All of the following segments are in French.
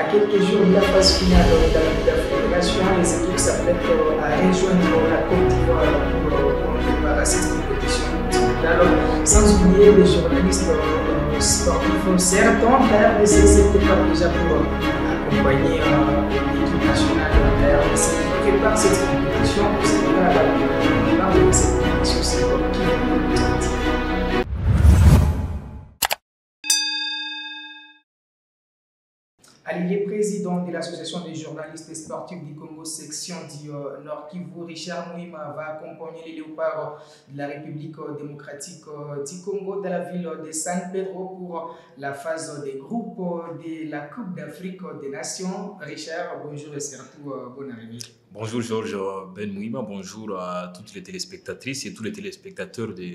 À quelques jours de la phase finale de la Coupe d'Afrique des Nations, les équipes s'apprêtent à rejoindre la Côte d'Ivoire pour préparer cette compétition continentale. Sans oublier les journalistes sportifs. Certains de la RDC s'étaient pas déjà pour accompagner l'équipe nationale de la RDC qui prépare cette compétition. C'est là la part de cette compétition, c'est qui il est président de l'association des journalistes sportifs du Congo, section du Nord Kivu. Richard Mouima va accompagner les léopards de la République démocratique du Congo dans la ville de San Pedro pour la phase des groupes de la Coupe d'Afrique des Nations. Richard, bonjour et surtout bonne arrivée. Bonjour Georges Ben Mouima, bonjour à toutes les téléspectatrices et tous les téléspectateurs de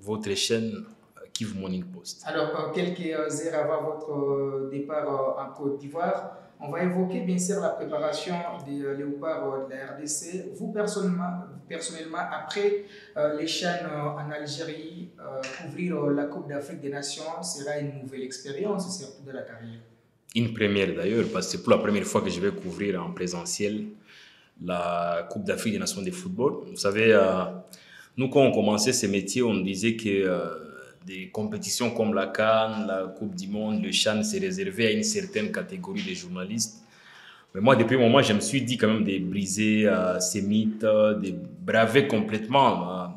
votre chaîne Kivu Morning Post. Alors, quelques heures avant votre départ en Côte d'Ivoire, on va évoquer bien sûr la préparation des léopards de la RDC. Vous, personnellement après les chaînes en Algérie, couvrir la Coupe d'Afrique des Nations sera une nouvelle expérience, surtout de la carrière. Une première d'ailleurs, parce que c'est pour la première fois que je vais couvrir en présentiel la Coupe d'Afrique des Nations de football. Vous savez, nous quand on commençait ces métiers, on disait que des compétitions comme la CAN, la Coupe du Monde, le CHAN, c'est réservé à une certaine catégorie de journalistes. Mais moi, depuis un moment, je me suis dit quand même de briser ces mythes, de braver complètement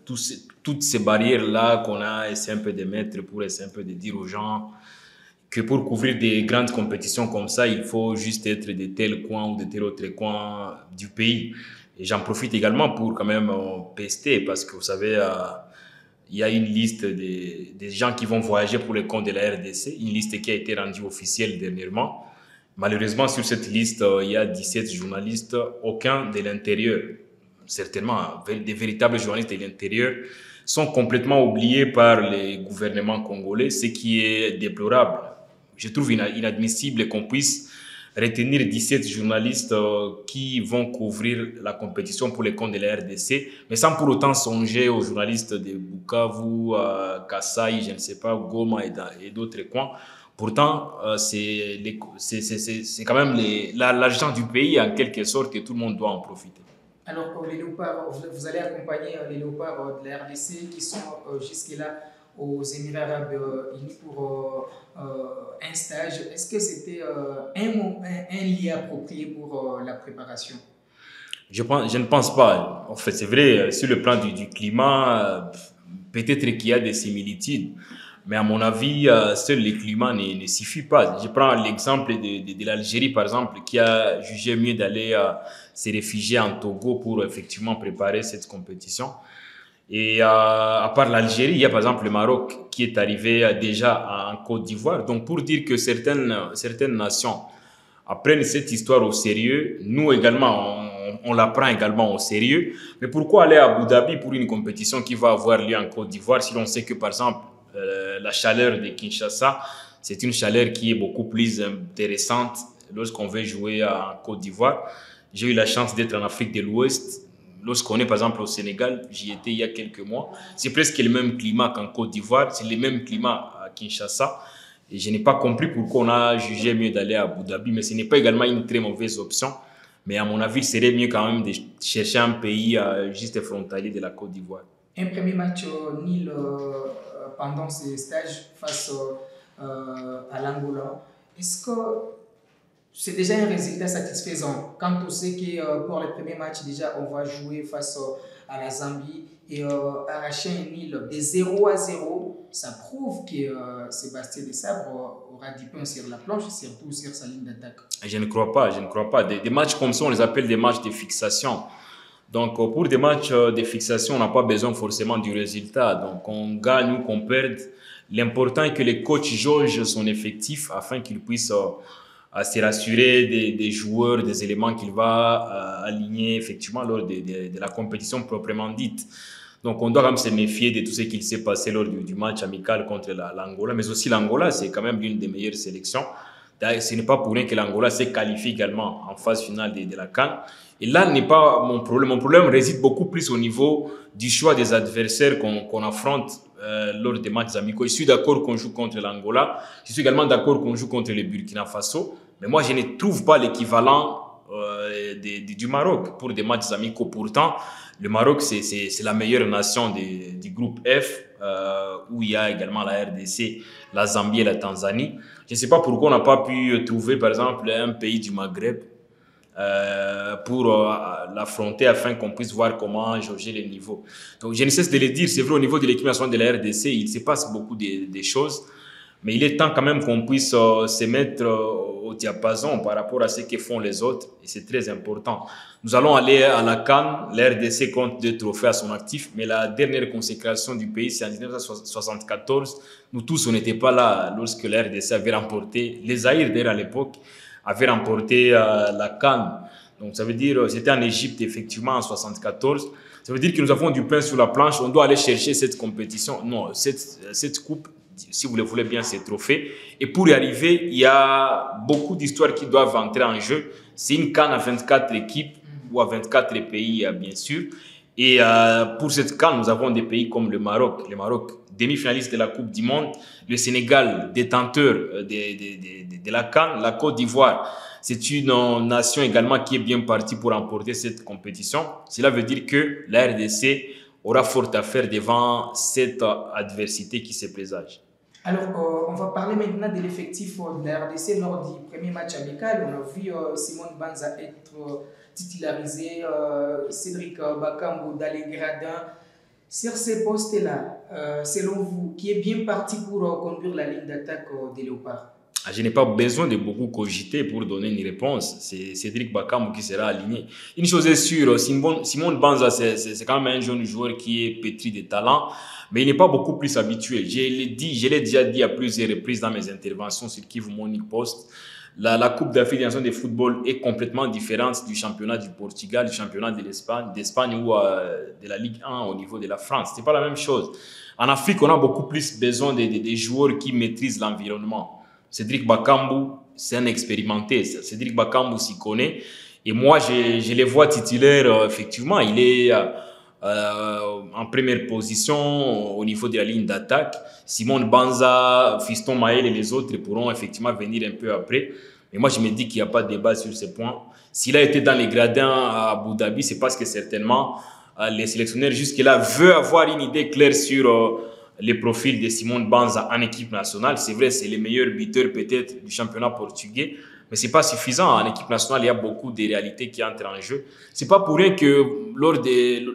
toutes ces barrières-là qu'on a essayé un peu de mettre pour essayer un peu de dire aux gens que pour couvrir des grandes compétitions comme ça, il faut juste être de tel coin ou de tel autre coin du pays. Et j'en profite également pour quand même pester parce que vous savez, il y a une liste des gens qui vont voyager pour le compte de la RDC, une liste qui a été rendue officielle dernièrement. Malheureusement, sur cette liste, il y a 17 journalistes, aucun de l'intérieur. Certainement, des véritables journalistes de l'intérieur sont complètement oubliés par les gouvernements congolais, ce qui est déplorable. Je trouve inadmissible qu'on puisse retenir 17 journalistes qui vont couvrir la compétition pour les comptes de la RDC, mais sans pour autant songer aux journalistes de Bukavu, Kasaï, je ne sais pas, Goma et d'autres coins. Pourtant, c'est quand même l'argent du pays en quelque sorte et tout le monde doit en profiter. Alors, pour les léopards, vous allez accompagner les léopards de la RDC qui sont jusque-là aux Émirats Arabes Unis pour un stage. Est-ce que c'était un lieu approprié pour la préparation? Je ne pense pas. En fait, c'est vrai, sur le plan du climat, peut-être qu'il y a des similitudes. Mais à mon avis, seul le climat ne suffit pas. Je prends l'exemple de l'Algérie, par exemple, qui a jugé mieux d'aller se réfugier en Togo pour effectivement préparer cette compétition. Et à part l'Algérie, il y a par exemple le Maroc qui est arrivé déjà en Côte d'Ivoire. Donc pour dire que certaines nations prennent cette histoire au sérieux, nous également, on la prend également au sérieux. Mais pourquoi aller à Abu Dhabi pour une compétition qui va avoir lieu en Côte d'Ivoire si l'on sait que par exemple la chaleur de Kinshasa, c'est une chaleur qui est beaucoup plus intéressante lorsqu'on veut jouer en Côte d'Ivoire. J'ai eu la chance d'être en Afrique de l'Ouest. Lorsqu'on est par exemple au Sénégal, j'y étais il y a quelques mois, c'est presque le même climat qu'en Côte d'Ivoire, c'est le même climat à Kinshasa. Et je n'ai pas compris pourquoi on a jugé mieux d'aller à Abu Dhabi, mais ce n'est pas également une très mauvaise option. Mais à mon avis, il serait mieux quand même de chercher un pays juste frontalier de la Côte d'Ivoire. Un premier match nul pendant ces stages face à l'Angola. Est-ce que c'est déjà un résultat satisfaisant quand on sait que pour le premier match, déjà, on va jouer face à la Zambie et arracher un nul de 0-0, ça prouve que Sébastien Desabre aura du pain sur la planche, surtout sur sa ligne d'attaque. Je ne crois pas. Des matchs comme ça, on les appelle des matchs de fixation. Donc, pour des matchs de fixation, on n'a pas besoin forcément du résultat. Donc, on gagne ou qu'on perde. L'important est que les coachs jaugent son effectif afin qu'ils puissent se rassurer des joueurs, des éléments qu'il va aligner effectivement lors de la compétition proprement dite. Donc, on doit quand même se méfier de tout ce qu'il s'est passé lors du match amical contre l'Angola. Mais aussi, l'Angola, c'est quand même l'une des meilleures sélections. Ce n'est pas pour rien que l'Angola s'est qualifié également en phase finale de la CAN. Et là n'est pas mon problème. Mon problème réside beaucoup plus au niveau du choix des adversaires qu'on affronte lors des matchs amicaux. Je suis d'accord qu'on joue contre l'Angola. Je suis également d'accord qu'on joue contre le Burkina Faso. Mais moi, je ne trouve pas l'équivalent du Maroc pour des matchs amicaux. Pourtant, le Maroc, c'est la meilleure nation du groupe F, où il y a également la RDC, la Zambie et la Tanzanie. Je ne sais pas pourquoi on n'a pas pu trouver, par exemple, un pays du Maghreb pour l'affronter afin qu'on puisse voir comment jauger les niveaux. Donc, je ne cesse de le dire, c'est vrai, au niveau de l'équipe nationale de la RDC, il se passe beaucoup de choses, mais il est temps quand même qu'on puisse se mettre au diapason par rapport à ce que font les autres, et c'est très important. Nous allons aller à la CAN, la RDC compte 2 trophées à son actif, mais la dernière consécration du pays, c'est en 1974. Nous tous, on n'était pas là lorsque la RDC avait remporté, les Zaïre d'ailleurs à l'époque, avait remporté la CAN. Donc ça veut dire, c'était en Égypte effectivement en 74. Ça veut dire que nous avons du pain sur la planche, on doit aller chercher cette compétition, non, cette coupe, si vous le voulez bien, ces trophées. Et pour y arriver, il y a beaucoup d'histoires qui doivent entrer en jeu. C'est une CAN à 24 équipes ou à 24 pays, bien sûr. Et pour cette CAN, nous avons des pays comme le Maroc. Le Maroc, demi-finaliste de la Coupe du Monde. Le Sénégal, détenteur de la CAN. La Côte d'Ivoire, c'est une nation également qui est bien partie pour remporter cette compétition. Cela veut dire que la RDC aura fort à faire devant cette adversité qui se présage. Alors, on va parler maintenant de l'effectif de la RDC lors du premier match amical. On a vu Simone Banza être titularisé, Cédric Bakambu dans les gradins. Sur ces postes-là, selon vous, qui est bien parti pour conduire la ligne d'attaque des Léopards? Je n'ai pas besoin de beaucoup cogiter pour donner une réponse. C'est Cédric Bakambu qui sera aligné. Une chose est sûre, Simone Banza, c'est quand même un jeune joueur qui est pétri de talent, mais il n'est pas beaucoup plus habitué. Je l'ai déjà dit à plusieurs reprises dans mes interventions sur Kivu Morning Post. La Coupe d'Afrique des Nations de football est complètement différente du championnat du Portugal, du championnat de d'Espagne ou de la Ligue 1 au niveau de la France. C'est pas la même chose. En Afrique, on a beaucoup plus besoin des joueurs qui maîtrisent l'environnement. Cédric Bakambu, c'est un expérimenté. Cédric Bakambu s'y connaît. Et moi, je les vois titulaires, effectivement. Il est en première position au niveau de la ligne d'attaque. Simone Banza, Fiston Maël et les autres pourront effectivement venir un peu après. Mais moi, je me dis qu'il n'y a pas de débat sur ce point. S'il a été dans les gradins à Abu Dhabi, c'est parce que certainement les sélectionneurs jusque-là veulent avoir une idée claire sur les profils de Simone Banza en équipe nationale. C'est vrai, c'est le meilleur buteur peut-être du championnat portugais, mais ce n'est pas suffisant. En équipe nationale, il y a beaucoup de réalités qui entrent en jeu. Ce n'est pas pour rien que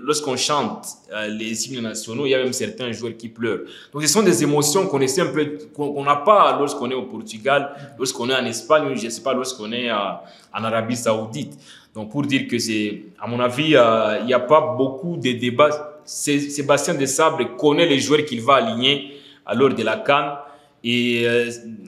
lorsqu'on chante les hymnes nationaux, il y a même certains joueurs qui pleurent. Donc ce sont des émotions qu'on n'a pas lorsqu'on est au Portugal, lorsqu'on est en Espagne, ou je ne sais pas, lorsqu'on est en Arabie Saoudite. Donc pour dire que c'est, à mon avis, il n'y a pas beaucoup de débats. Sébastien Desabre connaît les joueurs qu'il va aligner à l'heure de la CAN. Et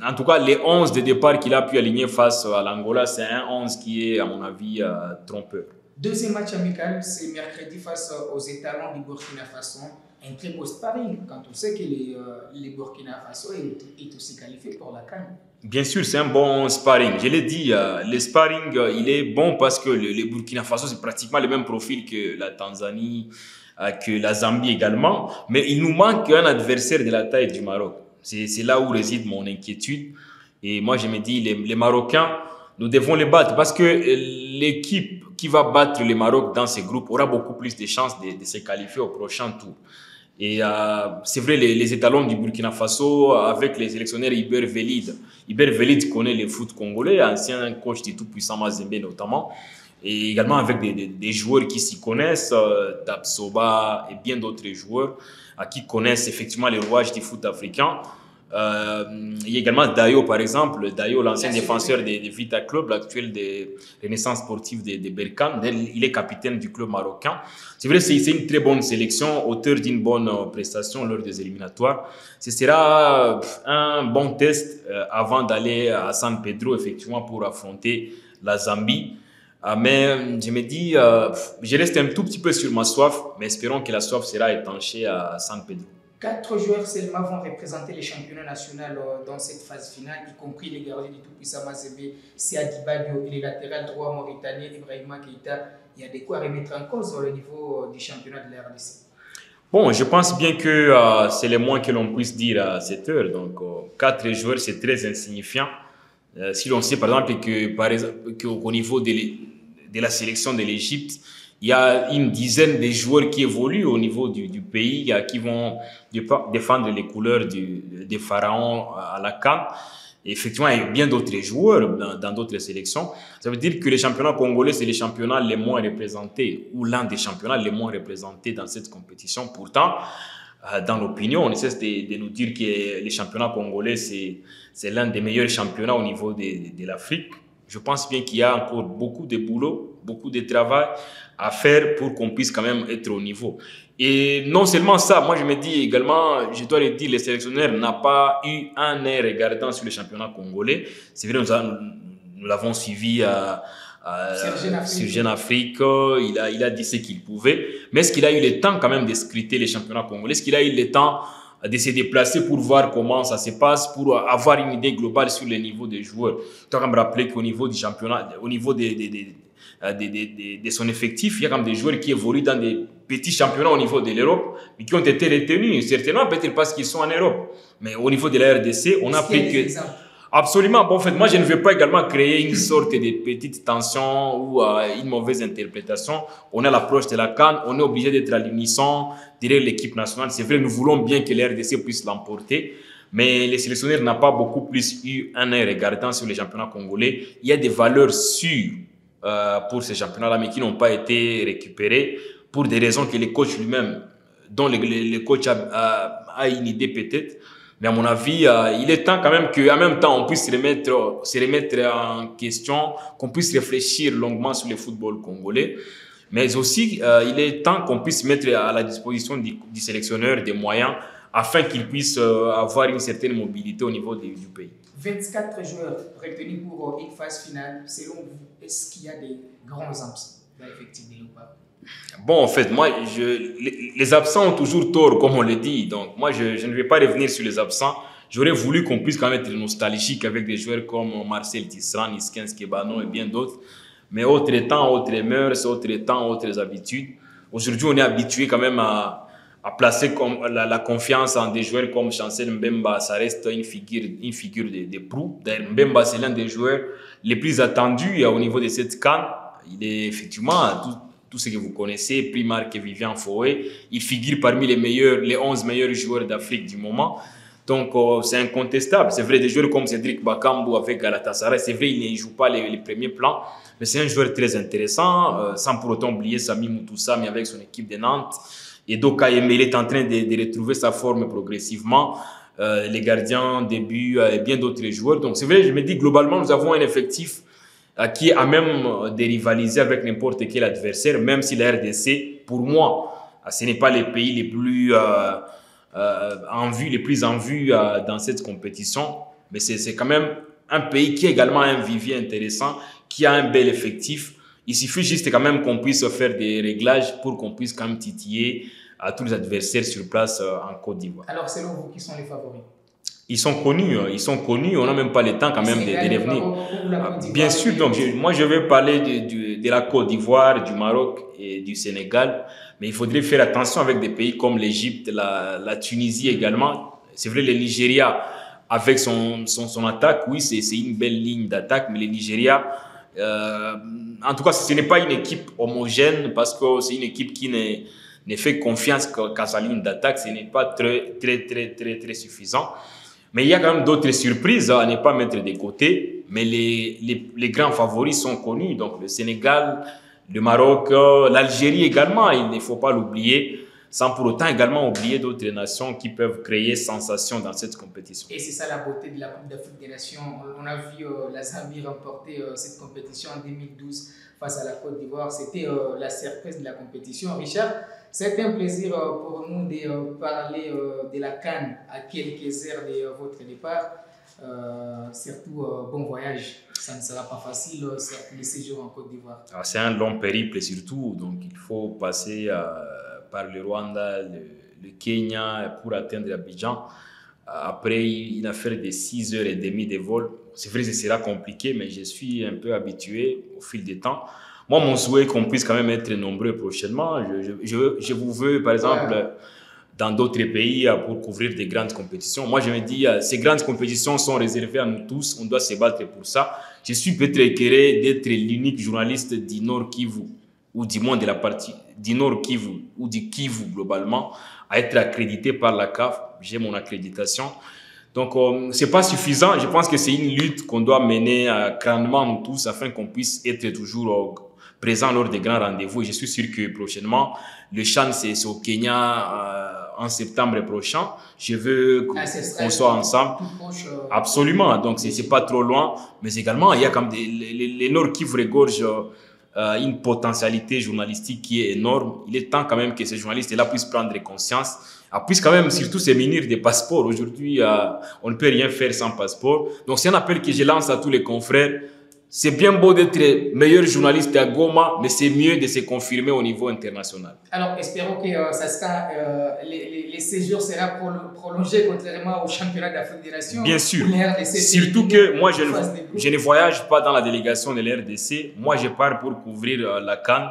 en tout cas, les 11 de départ qu'il a pu aligner face à l'Angola, c'est un 11 qui est, à mon avis, trompeur. Deuxième match amical, c'est mercredi face aux étalons du Burkina Faso. Un très beau sparring quand on sait que les Burkina Faso est aussi qualifié pour la CAN. Bien sûr, c'est un bon sparring. Je l'ai dit, le sparring, il est bon parce que le Burkina Faso, c'est pratiquement le même profil que la Tanzanie, que la Zambie également. Mais il nous manque un adversaire de la taille du Maroc. C'est là où réside mon inquiétude. Et moi, je me dis, les Marocains, nous devons les battre parce que l'équipe qui va battre le Maroc dans ces groupes aura beaucoup plus de chances de se qualifier au prochain tour. Et c'est vrai, les étalons du Burkina Faso, avec les sélectionneurs Iber Velid. Iber Velid connaît le foot congolais, ancien coach du tout-puissant Mazembe notamment. Et également avec des joueurs qui s'y connaissent, Dabsoba et bien d'autres joueurs qui connaissent effectivement les rouages du foot africain. Il y a également Dayo, par exemple. Dayo, l'ancien défenseur de Vita Club, l'actuel de Renaissance sportive de Berkane. Il est capitaine du club marocain. C'est vrai, c'est une très bonne sélection, auteur d'une bonne prestation lors des éliminatoires. Ce sera un bon test avant d'aller à San Pedro, effectivement, pour affronter la Zambie. Mais je me dis, je reste un tout petit peu sur ma soif, mais espérons que la soif sera étanchée à San Pedro. 4 joueurs seulement vont représenter les championnats nationaux dans cette phase finale, y compris les gardiens du tout-puissant Mazembe, Siadi Badio et les latérales droits mauritaniens, Ibrahima Keita. Il y a de quoi remettre en cause au niveau du championnat de la RDC. Bon, je pense bien que c'est le moins que l'on puisse dire à cette heure. Donc, 4 joueurs, c'est très insignifiant. Si l'on sait par exemple qu'au niveau de la sélection de l'Égypte, il y a une dizaine de joueurs qui évoluent au niveau du pays, qui vont défendre les couleurs des pharaons à la CAN. Et effectivement, il y a bien d'autres joueurs dans d'autres sélections. Ça veut dire que les championnats congolais, c'est les championnats les moins représentés, ou l'un des championnats les moins représentés dans cette compétition. Pourtant, dans l'opinion, on essaie de nous dire que les championnats congolais, c'est l'un des meilleurs championnats au niveau de l'Afrique. Je pense bien qu'il y a encore beaucoup de boulot, beaucoup de travail à faire pour qu'on puisse quand même être au niveau. Et non seulement ça, moi je me dis également, je dois le dire, les sélectionneurs n'ont pas eu un air regardant sur le championnat congolais. C'est vrai, nous l'avons suivi sur Jeune Afrique, il a dit ce qu'il pouvait. Mais est-ce qu'il a eu le temps quand même de scruter les championnats congolais? Est-ce qu'il a eu le temps de se déplacer pour voir comment ça se passe, pour avoir une idée globale sur le niveau des joueurs? Je dois me rappeler qu'au niveau du championnat, au niveau de son effectif, il y a quand même des joueurs qui évoluent dans des petits championnats au niveau de l'Europe, mais qui ont été retenus, certainement peut-être parce qu'ils sont en Europe. Mais au niveau de la RDC, on a pris que... Absolument. Bon, en fait, moi, je ne veux pas également créer une sorte de petite tension ou une mauvaise interprétation. On a l'approche de la CAN, on est obligé d'être à l'unisson derrière l'équipe nationale. C'est vrai, nous voulons bien que la RDC puisse l'emporter, mais les sélectionneurs n'ont pas beaucoup plus eu un œil regardant sur les championnats congolais. Il y a des valeurs sûres pour ces championnats-là, mais qui n'ont pas été récupérées pour des raisons que le coach lui-même, dont le coach a une idée peut-être. Mais à mon avis, il est temps quand même qu'en même temps, on puisse se remettre en question, qu'on puisse réfléchir longuement sur le football congolais. Mais aussi, il est temps qu'on puisse mettre à la disposition du sélectionneur des moyens afin qu'il puisse avoir une certaine mobilité au niveau du pays. 24 joueurs retenus pour une phase finale. Selon vous, est-ce qu'il y a des grands absents dans l'effectif de l'OPA? Bon, en fait, moi, les absents ont toujours tort, comme on le dit. Donc, moi, je ne vais pas revenir sur les absents. J'aurais voulu qu'on puisse quand même être nostalgique avec des joueurs comme Marcel Tisserand, Iskens Kebano et bien d'autres. Mais autre temps, autres mœurs, autre temps, autres habitudes. Aujourd'hui, on est habitué quand même à placer comme la confiance en des joueurs comme Chancel Mbemba. Ça reste une figure de proue. D'ailleurs, Mbemba, c'est l'un des joueurs les plus attendus au niveau de cette CAN. Il est effectivement tout ce que vous connaissez, Primark et Vivian Foé. Il figure parmi les 11 meilleurs joueurs d'Afrique du moment. Donc, c'est incontestable. C'est vrai, des joueurs comme Cédric Bakambu avec Galatasaray, c'est vrai, il ne joue pas les premiers plans, mais c'est un joueur très intéressant, sans pour autant oublier Sami Moutoussami avec son équipe de Nantes. Et Doka Yemé, il est en train de retrouver sa forme progressivement. Les gardiens, début et bien d'autres joueurs. Donc, c'est vrai, je me dis, globalement, nous avons un effectif qui est à même de rivaliser avec n'importe quel adversaire, même si la RDC, pour moi, ce n'est pas les pays les plus les plus en vue dans cette compétition, mais c'est quand même un pays qui a également un vivier intéressant, qui a un bel effectif. Il suffit juste quand même qu'on puisse faire des réglages pour qu'on puisse quand même titiller à tous les adversaires sur place en Côte d'Ivoire. Alors, selon vous, qui sont les favoris? Ils sont connus, on n'a même pas le temps quand même de revenir. Bien sûr, donc moi je vais parler de la Côte d'Ivoire, du Maroc et du Sénégal, mais il faudrait faire attention avec des pays comme l'Égypte, la Tunisie également. C'est vrai, le Nigeria, avec son attaque, oui, c'est une belle ligne d'attaque, mais le Nigeria, en tout cas, ce n'est pas une équipe homogène parce que c'est une équipe qui ne fait confiance qu'à sa ligne d'attaque, ce n'est pas très suffisant. Mais il y a quand même d'autres surprises à ne pas mettre de côté. Mais les grands favoris sont connus. Donc le Sénégal, le Maroc, l'Algérie également, il ne faut pas l'oublier. Sans pour autant également oublier d'autres nations qui peuvent créer sensation dans cette compétition. Et c'est ça la beauté de la Coupe d'Afrique des Nations. On a vu la Zambie remporter cette compétition en 2012 face à la Côte d'Ivoire. C'était la surprise de la compétition. Richard, c'est un plaisir pour nous de parler de la CAN à quelques heures de votre départ. Surtout, bon voyage. Ça ne sera pas facile, le séjour en Côte d'Ivoire. C'est un long périple surtout, donc il faut passer par le Rwanda, le Kenya pour atteindre Abidjan. Après une affaire de 6h30 de vol. C'est vrai que ce sera compliqué, mais je suis un peu habitué au fil du temps. Moi, mon souhait est qu'on puisse quand même être nombreux prochainement. Je vous veux, par exemple, dans d'autres pays pour couvrir des grandes compétitions. Moi, je me dis, ces grandes compétitions sont réservées à nous tous. On doit se battre pour ça. Je suis peut-être écœuré d'être l'unique journaliste du Nord Kivu, ou du moins de la partie du Nord Kivu, ou du Kivu globalement, à être accrédité par la CAF. J'ai mon accréditation. Donc, ce n'est pas suffisant. Je pense que c'est une lutte qu'on doit mener grandement nous tous afin qu'on puisse être toujours présent lors des grands rendez-vous. Et je suis sûr que prochainement, le CHAN, c'est au Kenya en septembre prochain. Je veux qu'on soit ensemble. Absolument. Donc, ce n'est pas trop loin. Mais également, il y a comme les Nord Kivu regorgent une potentialité journalistique qui est énorme. Il est temps quand même que ces journalistes-là puissent prendre conscience, puissent quand même surtout se munir des passeports. Aujourd'hui, on ne peut rien faire sans passeport. Donc c'est un appel que je lance à tous les confrères. C'est bien beau d'être meilleur journaliste à Goma, mais c'est mieux de se confirmer au niveau international. Alors, espérons que les séjours seront prolongés contrairement au championnat d'Afrique des Nations. Bien sûr. Surtout que moi, je ne voyage pas dans la délégation de l'RDC. Moi, je pars pour couvrir la CAN.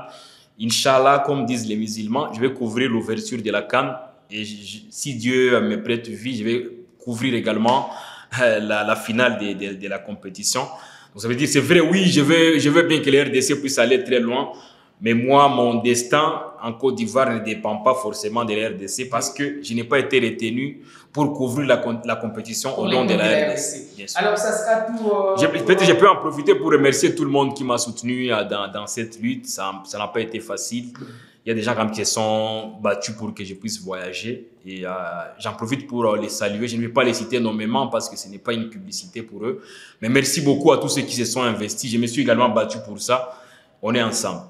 Inch'Allah, comme disent les musulmans, je vais couvrir l'ouverture de la CAN. Et si Dieu me prête vie, je vais couvrir également la finale de la compétition. Donc ça veut dire, c'est vrai, oui, je veux bien que les RDC puisse aller très loin, mais moi, mon destin en Côte d'Ivoire ne dépend pas forcément de la RDC parce que je n'ai pas été retenu pour couvrir la compétition au nom de la RDC. Alors, ça sera tout. Peut-être je peux en profiter pour remercier tout le monde qui m'a soutenu dans cette lutte. Ça n'a pas été facile. Il y a des gens qui se sont battus pour que je puisse voyager et j'en profite pour les saluer. Je ne vais pas les citer nommément parce que ce n'est pas une publicité pour eux. Mais merci beaucoup à tous ceux qui se sont investis. Je me suis également battu pour ça. On est ensemble.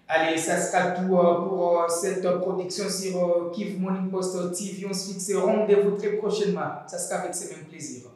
Allez, ça sera tout pour cette production sur Kivu Morning Post TV. On se fixe rendez-vous très prochainement. Ça sera avec ce même plaisir.